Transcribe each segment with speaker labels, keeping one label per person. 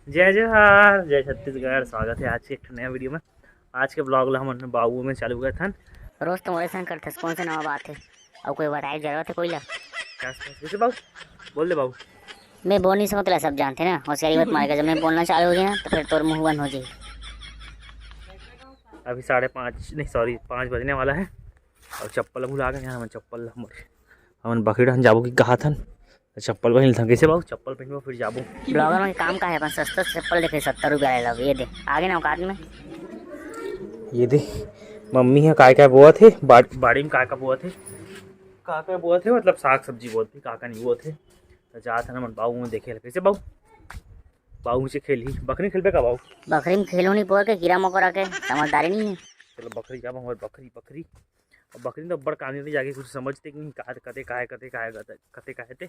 Speaker 1: जय जोहार, जय छत्तीसगढ़। स्वागत है आज के एक नया वीडियो में। आज के ब्लॉग ला हम अपने बाबू में चालू गए थे।
Speaker 2: रोज तो मोरे संग करते कौन से नवा बात है और कोई बताए जरूरत है कोई ला
Speaker 1: कैसे बाबू बोल दे बाबू।
Speaker 2: मैं बोल नहीं सकता, सब जानते ना। होशियारी मत मारेगा, जब मैं बोलना चालू हो गया ना तो फिर तोर मुँह बंद हो जाए।
Speaker 1: अभी 5:30 नहीं सॉरी 5 बजने वाला है और चप्पल भूल आ गए यहाँ। चप्पल हम बकरी डान जाबो की कहा था चप्पल पहन था। कैसे बाबू चप्पल पहन फिर जाबो।
Speaker 2: ब्लॉगर में काम का है अपन सस्ता चप्पल देखे 70 रुपया ले लो। ये दे आगे ना औकात में।
Speaker 1: ये दे मम्मी है काय बोआ थे बाड़ी में काय बोआ थे मतलब साग सब्जी बोआ थे काका नहीं बोआ थे तो जाता ना बाबू में देखे कैसे बाबू से खेली बकरी खेलबे का बाबू।
Speaker 2: बकरी में खेलो नहीं पोर के कीड़ा मकोड़ा के समझदारी नहीं है।
Speaker 1: चलो बकरी जाब हमारे बकरी और बकरी तो बड़ कानी जाके कुछ समझते कि नहीं कते थे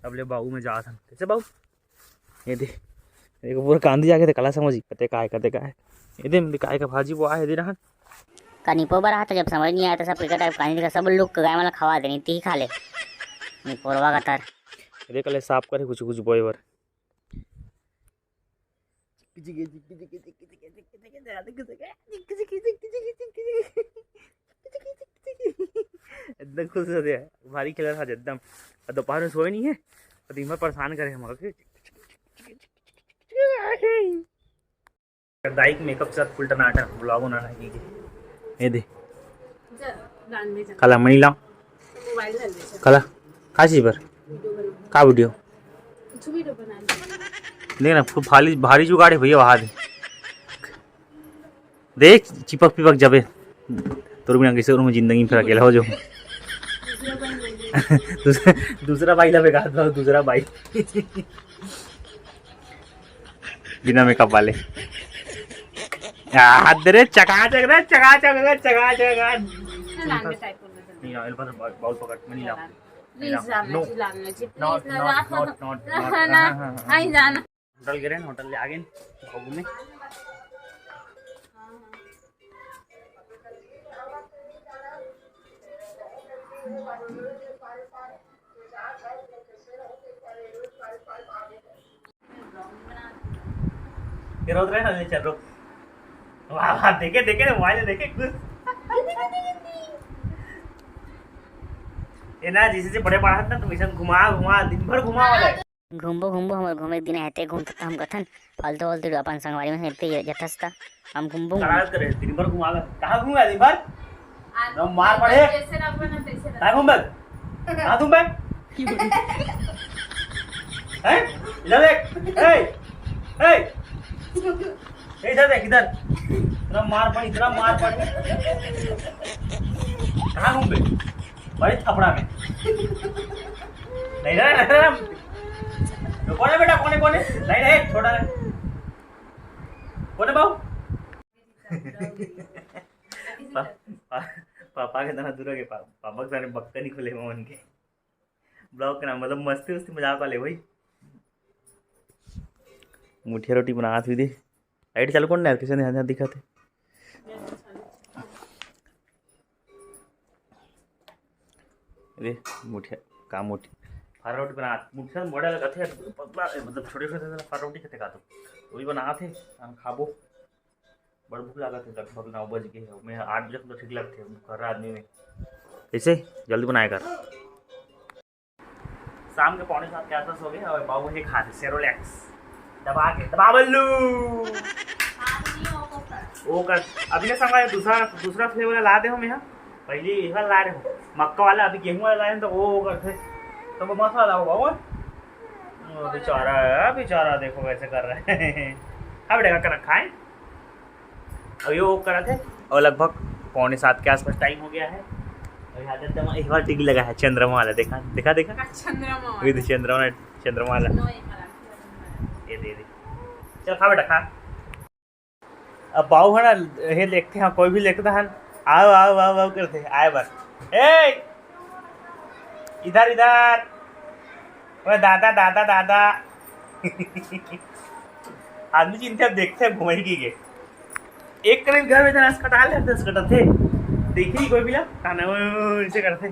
Speaker 1: अब ले बाबू में जा था कैसे बाबू। ये दे एक पूरा कांदी जाके कला समझी कते ये दे काय का भाजी वो आए दे रहा
Speaker 2: निपो बड़ा था जब समझ नहीं आया तो सब क्रिकेट टाइप कहानी का सब लोग गाय वाला खवा देनी ती खा ले निपोरवा का तार
Speaker 1: ये कल साफ करे कुछ बोए बर एकदम खुश हो गया। भारी खेल रहा था एकदम। दोपहर में सोए नहीं है और दिन भर परेशान करे हमारे दाई मेकअप के साथ फुल टनाटर ब्लॉग बनाना कीजिए। ये दे कला मनी लाओ कला का चीज पर का वीडियो देख ना भारी जुगाड़ है भैया वहाँ दे देख चिपक जाबे तो बिना किसी और जिंदगी में फिर अकेला हो जो दूसरा भाई ला बेकार था दूसरा भाई बिना मेकअप वाले हाथ दे रे चकाचक नहीं ऑयल पर बाउल पकड़ मैं नहीं लाऊं होटल गए होटल ले आगे घूमे रोज रहे ना चल रो वाह देखे मोबाइल देखे ये ना जिसे बड़े पढ़ा था तो मिशन घुमा दिन भर घुमा वाला है।
Speaker 2: घूमबो हमारे घूमे दिन हेते घूमते हम कथन फालतू अपन संगवारी में हेते जथस्ता हम घूमबो
Speaker 1: करार करे दिन भर घुमागा कहां घूमेगा दिन भर न मार पड़े कहां घूमे कहां तुम बे हैं इधर देख ए इधर देख इधर इतना मार पड़े कहां घूमे बड़े थपड़ा में नहीं ना कौन है बेटा कौन है नहीं छोड़ा है कौन है बाबू पापा के तना दूर के पापा के सारे बक्का नहीं खुले मोहन के ब्लॉग का नाम मतलब मस्ती मजाक वाले भाई। मुठिया रोटी बना हुई दे लाइट चालू कौन यार किसी ने दिखा थे अरे मुठिया का मुठी फारा रोटी बना मुठिया बड़ा लगा थे मतलब छोटे फारा रोटी खाते का तो वही बना थे हम खाबो बड़ भूख लगा थे लगभग 9 बज गए मैं 8 बजे तो ठीक लगते घर आदमी में ऐसे जल्दी बनाया कर। शाम के 6:45 के आसपास हो गए और बाबू ये खा सेरोलैक्स दबा बल्लू वो कर अभी ना संगा दूसरा फ्लेवर ला दे हम यहाँ पहले ये वाला ला रहे हो मक्का वाला अभी गेहूं वाला लाए तो वो करते तो वो मसाला हो बाबू बेचारा देखो कैसे कर रहे हैं। हाँ बेटा कर रखा है और ये वो करा थे और लगभग 6:45 के आसपास टाइम हो गया है और यहाँ एकदम एक बार टिक लगा है चंद्रमा वाला देखा चंद्रमा वाला ये दे चल खा बेटा खा। अब बाबू है ना ये देखते हैं कोई भी लिखता है आओ करते आए बस ए इधर वो दादा आदमी चिंता देखते हैं घुमाई की के एक करीब घर में 10 कटा ले 10 कटा थे देखिए कोई भी ना खाना से करते